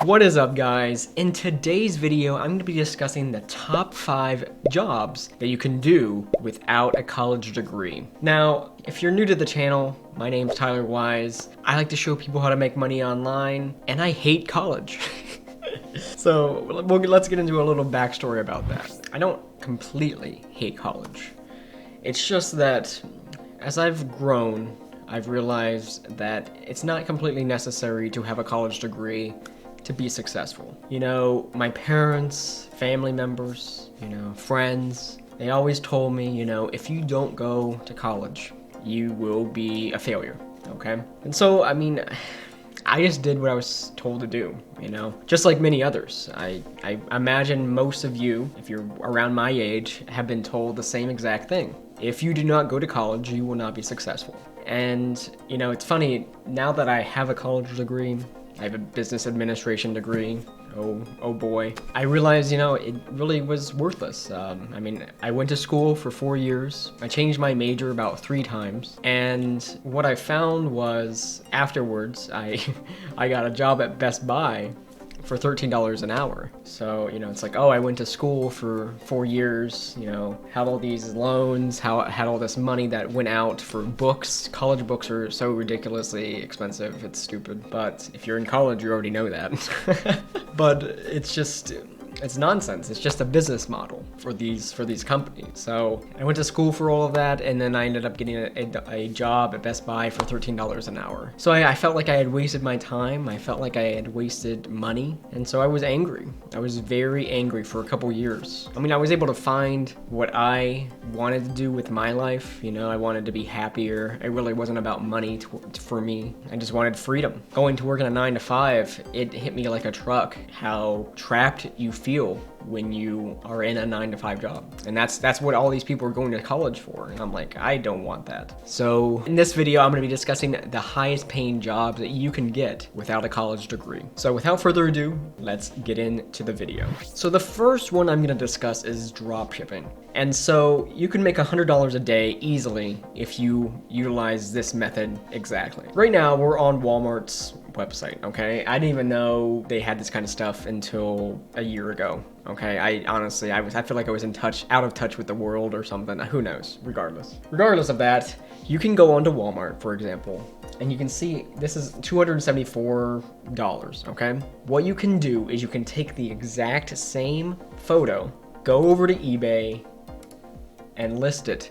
What is up, guys? In today's video, I'm going to be discussing the top 5 jobs that you can do without a college degree. Now, if you're new to the channel, my name's Tyler Wise. I like to show people how to make money online, and I hate college. So let's get into a little backstory about that. I don't completely hate college. It's just that as I've grown, I've realized that it's not completely necessary to have a college degree to be successful. You know, my parents, family members, friends, they always told me, if you don't go to college, you will be a failure, okay? And so, I just did what I was told to do, just like many others. I imagine most of you, if you're around my age, have been told the same exact thing. If you do not go to college, you will not be successful. And, it's funny, now that I have a college degree, I have a business administration degree. Oh boy. I realized, it really was worthless. I went to school for 4 years. I changed my major about 3 times. And what I found was afterwards, I got a job at Best Buy for $13 an hour. So, it's like, oh, I went to school for 4 years, had all these loans, had all this money that went out for books. College books are so ridiculously expensive, it's stupid. But if you're in college, you already know that. But it's nonsense. It's just a business model for these companies. So I went to school for all of that, and then I ended up getting a job at Best Buy for $13 an hour. So I felt like I had wasted my time. I felt like I had wasted money, and so I was angry. I was very angry for a couple years. I was able to find what I wanted to do with my life. I wanted to be happier. It really wasn't about money for me. I just wanted freedom. Going to work in a 9 to 5, it hit me like a truck how trapped you feel when you are in a 9 to 5 job. And that's what all these people are going to college for. And I'm like, I don't want that. So in this video, I'm going to be discussing the highest paying jobs that you can get without a college degree. So without further ado, let's get into the video. So the first one I'm going to discuss is dropshipping. And so you can make $100 a day easily if you utilize this method exactly. Right now, we're on Walmart's website, okay? I didn't even know they had this kind of stuff until a year ago, okay? I feel like I was out of touch with the world or something. Who knows? Regardless of that, you can go onto Walmart, for example, and you can see this is $274, okay? What you can do is you can take the exact same photo, go over to eBay, and list it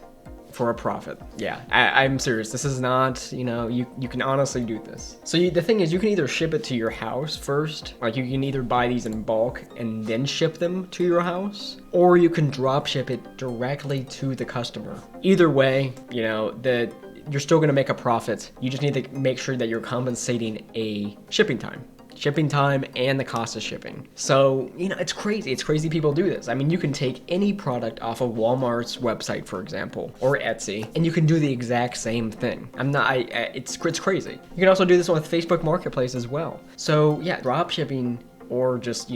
for a profit. Yeah, I'm serious. This is not, you can honestly do this. So the thing is, you can either ship it to your house first, like you can either buy these in bulk and then ship them to your house, or you can drop ship it directly to the customer. Either way, you're still gonna make a profit. You just need to make sure that you're compensating a shipping time and the cost of shipping. So, it's crazy. It's crazy people do this. You can take any product off of Walmart's website, for example, or Etsy, and you can do the exact same thing. It's crazy. You can also do this with Facebook Marketplace as well. So yeah, drop shipping, or just,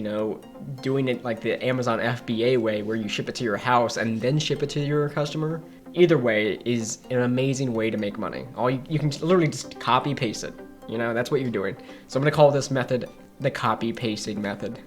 doing it like the Amazon FBA way where you ship it to your house and then ship it to your customer. Either way is an amazing way to make money. You can literally just copy paste it. That's what you're doing. So I'm gonna call this method the copy pasting method.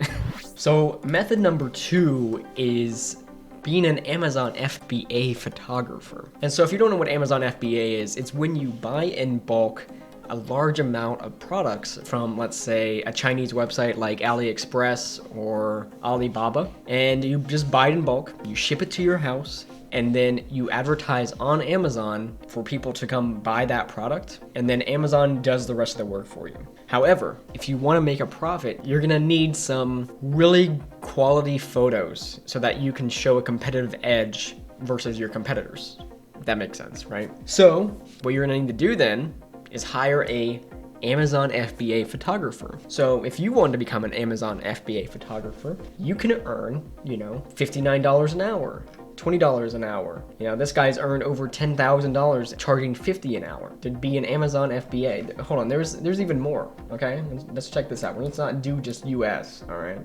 So method number 2 is being an Amazon FBA photographer. And so if you don't know what Amazon FBA is, it's when you buy in bulk a large amount of products from, let's say, a Chinese website like AliExpress or Alibaba, and you just buy it in bulk, you ship it to your house, and then you advertise on Amazon for people to come buy that product, and then Amazon does the rest of the work for you. However, if you want to make a profit, you're gonna need some really quality photos so that you can show a competitive edge versus your competitors. If that makes sense, right? So what you're gonna need to do then is hire a Amazon FBA photographer. So if you want to become an Amazon FBA photographer, you can earn, $59 an hour, $20 an hour. This guy's earned over $10,000 charging $50 an hour to be an Amazon FBA. Hold on, there's even more, okay? Let's check this out. Let's not do just US, all right?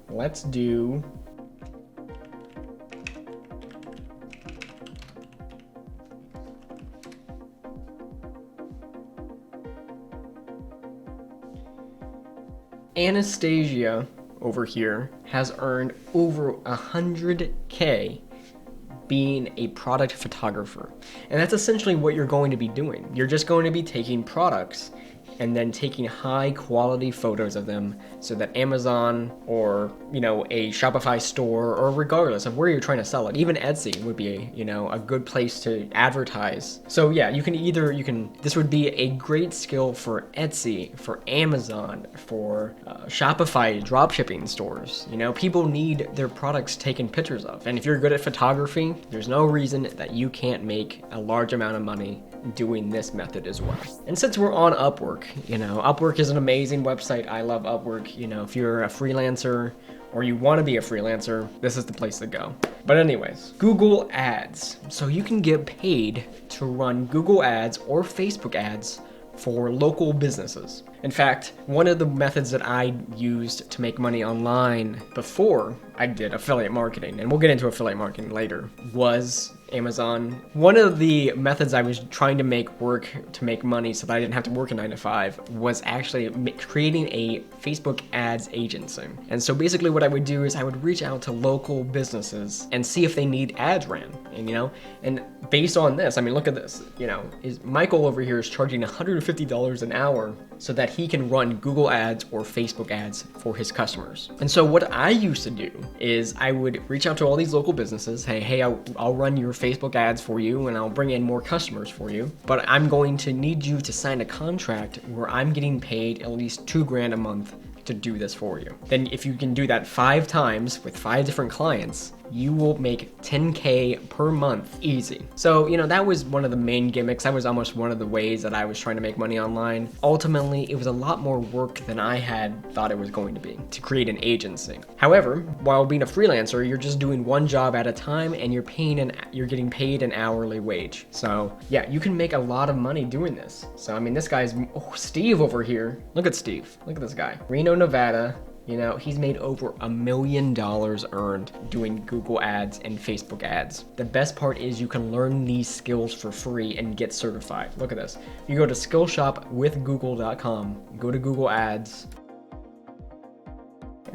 Let's do Anastasia over here has earned over 100K being a product photographer. And that's essentially what you're going to be doing. You're just going to be taking products and then taking high quality photos of them so that Amazon or, a Shopify store, or regardless of where you're trying to sell it, even Etsy would be a good place to advertise. So yeah, this would be a great skill for Etsy, for Amazon, for Shopify dropshipping stores. People need their products taken pictures of. And if you're good at photography, there's no reason that you can't make a large amount of money doing this method as well. And since we're on Upwork, Upwork is an amazing website. I love Upwork. If you're a freelancer or you want to be a freelancer, this is the place to go. But anyways, Google Ads. So you can get paid to run Google Ads or Facebook ads for local businesses. In fact, one of the methods that I used to make money online before I did affiliate marketing, and we'll get into affiliate marketing later, was Amazon. One of the methods I was trying to make work to make money so that I didn't have to work a 9-to-5 was actually creating a Facebook ads agency. And so basically what I would do is I would reach out to local businesses and see if they need ads ran. And based on this, look at this, is Michael over here is charging $150 an hour so that he can run Google ads or Facebook ads for his customers. And so what I used to do is I would reach out to all these local businesses. Hey, I'll run your Facebook ads for you and I'll bring in more customers for you, but I'm going to need you to sign a contract where I'm getting paid at least $2,000 a month to do this for you. Then if you can do that 5 times with 5 different clients, you will make 10K per month easy. So, that was one of the main gimmicks. That was almost one of the ways that I was trying to make money online. Ultimately, it was a lot more work than I had thought it was going to be to create an agency. However, while being a freelancer, you're just doing one job at a time and you're getting paid an hourly wage. So yeah, you can make a lot of money doing this. So, this guy's, Steve over here. Look at Steve. Look at this guy. Reno, Nevada. He's made over $1 million earned doing Google ads and Facebook ads. The best part is you can learn these skills for free and get certified. Look at this. You go to skillshopwithgoogle.com, go to Google Ads,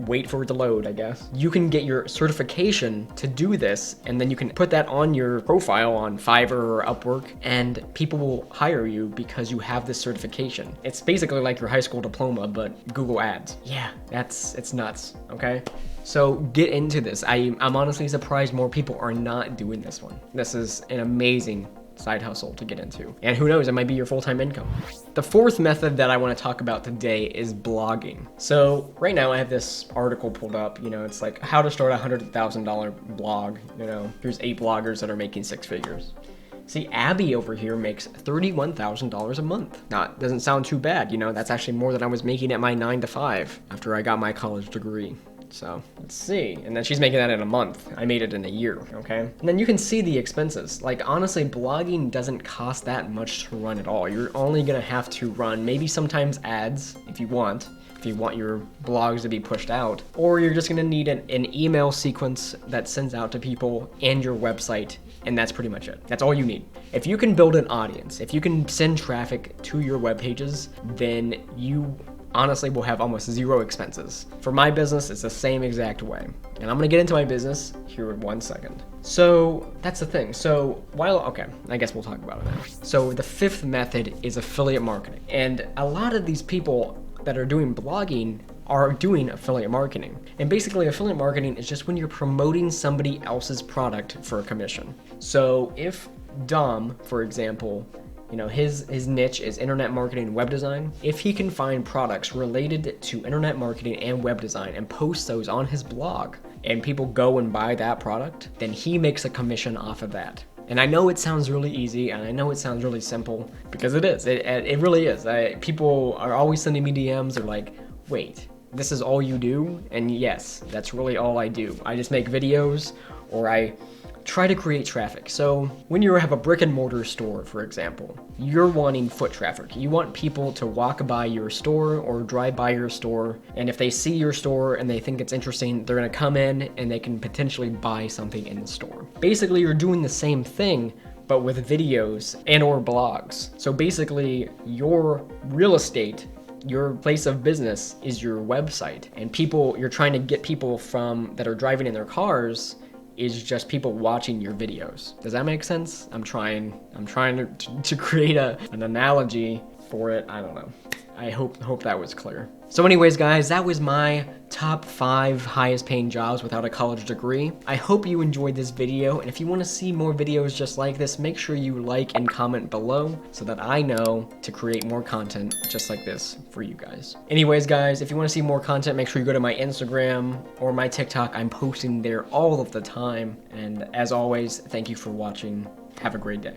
wait for it to load, I guess. You can get your certification to do this, and then you can put that on your profile on Fiverr or Upwork, and people will hire you because you have this certification. It's basically like your high school diploma, but Google Ads. Yeah, it's nuts, okay? So get into this. I'm honestly surprised more people are not doing this one. This is an amazing side hustle to get into. And who knows, it might be your full-time income. The fourth method that I want to talk about today is blogging. So right now I have this article pulled up, it's like how to start a $100,000 blog. Here's 8 bloggers that are making 6 figures. See, Abby over here makes $31,000 a month. Now, it doesn't sound too bad, that's actually more than I was making at my 9-to-5 after I got my college degree. So let's see. And then she's making that in a month. I made it in a year, okay? And then you can see the expenses. Like, honestly, blogging doesn't cost that much to run at all. You're only gonna have to run maybe sometimes ads if you want your blogs to be pushed out, or you're just gonna need an email sequence that sends out to people and your website, and that's pretty much it. That's all you need. If you can build an audience, if you can send traffic to your web pages, then you honestly will have almost 0 expenses. For my business, it's the same exact way. And I'm gonna get into my business here in 1 second. So that's the thing. So I guess we'll talk about it now. So the 5th method is affiliate marketing. And a lot of these people that are doing blogging are doing affiliate marketing. And basically affiliate marketing is just when you're promoting somebody else's product for a commission. So if Dom, for example, his niche is internet marketing and web design. If he can find products related to internet marketing and web design and post those on his blog, and people go and buy that product, then he makes a commission off of that. And I know it sounds really easy, and I know it sounds really simple, because it is. It really is. People are always sending me DMs. They're like, wait, this is all you do? And yes, that's really all I do. I just make videos, or I try to create traffic. So when you have a brick and mortar store, for example, you're wanting foot traffic. You want people to walk by your store or drive by your store, and if they see your store and they think it's interesting, they're gonna come in and they can potentially buy something in the store. Basically, you're doing the same thing, but with videos and or blogs. So basically, your real estate Your place of business is your website, and people, you're trying to get people from that are driving in their cars is just people watching your videos. Does that make sense? I'm trying to create an analogy for it. I don't know. I hope that was clear. So anyways, guys, that was my top 5 highest paying jobs without a college degree. I hope you enjoyed this video, and if you want to see more videos just like this, make sure you like and comment below so that I know to create more content just like this for you guys. Anyways, guys, if you want to see more content, make sure you go to my Instagram or my TikTok. I'm posting there all of the time. And as always, thank you for watching. Have a great day.